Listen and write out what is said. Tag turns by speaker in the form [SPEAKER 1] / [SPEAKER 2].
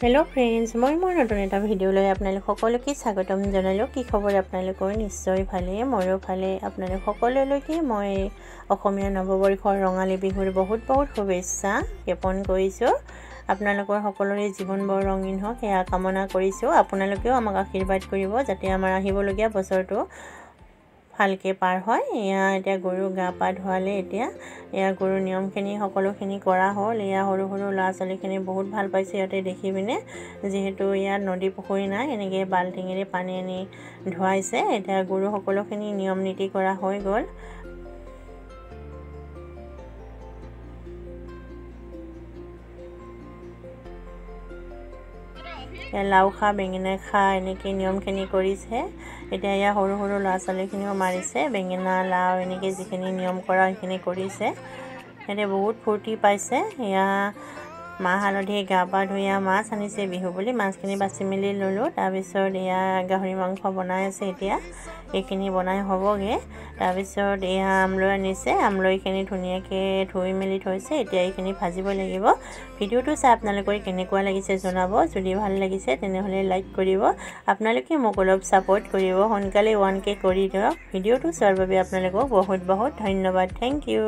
[SPEAKER 1] Hello friends मैं नतुन एटा video आपनालोक सकलोके स्वागतम जनालो। कि खबर आपनालोकर निश्चय भाले मोरो भाले। आपनालोक सकलोके मैं अসমীয়া नवबर्षर रंगाली बिहुर बहुत बहुत शुभेच्छा ज्ञापन करिছো। आपनालोकर सकलोरे जीवन बर रंगीन होक सेया कामना करिছো। आपनालोकेও আমাক आशीर्वाद करिব যাতে আমাৰ আহিবলগীয়া বছৰটো ভালকে পাৰ হয়। ইয়া এতিয়া গৰু গা পা ধোৱালে এতিয়া ইয়া গৰু নিয়মখিনি সকলোখিনি কৰা হ'ল। ইয়া সৰু সৰু ল'ৰা ছোৱালীখিনি বহুত ভাল পাইছে ইয়াতে দেখি পিনে, যেহেতু ইয়া নদী পুখুৰী নাই এনেকৈ বাল্টিঙেৰে পানী আনি ধুৱাইছে। এতিয়া গৰু সকলোখিনি নিয়ম নীতি কৰা হৈ গ'ল। লাউ খা বেঙেনা খা এনেকৈ নিয়মখিনি কৰিছে। এতিয়া ইয়া সৰু সৰু ল'ৰা ছোৱালীখিনিও মাৰিছে বেঙেনা লাউ এনেকৈ যিখিনি নিয়ম কৰা সেইখিনি কৰিছে। এতিয়া বহুত ফূৰ্তি পাইছে। ইয়া মাহ হালধি গা পা ধুই মাছ আনিছে বিহু বুলি, মাছখিনি বাছি মেলি ল'লোঁ। তাৰপিছত এয়া গাহৰি মাংস বনাই আছে। এতিয়া এইখিনি বনাই হ'বগৈ। তাৰপিছত এয়া আমলৈ আনিছে, আমলৈখিনি ধুনীয়াকৈ ধুই মেলি থৈছে। এতিয়া এইখিনি ভাজিব লাগিব। ভিডিঅ'টো চাই আপোনালোকৰ কেনেকুৱা লাগিছে জনাব। যদি ভাল লাগিছে তেনেহ'লে লাইক কৰিব। আপোনালোকে মোক অলপ ছাপোৰ্ট কৰিব, সোনকালে 1K কৰি দিয়ক। ভিডিঅ'টো চোৱাৰ বাবে আপোনালোকক বহুত বহুত ধন্যবাদ। Thank U.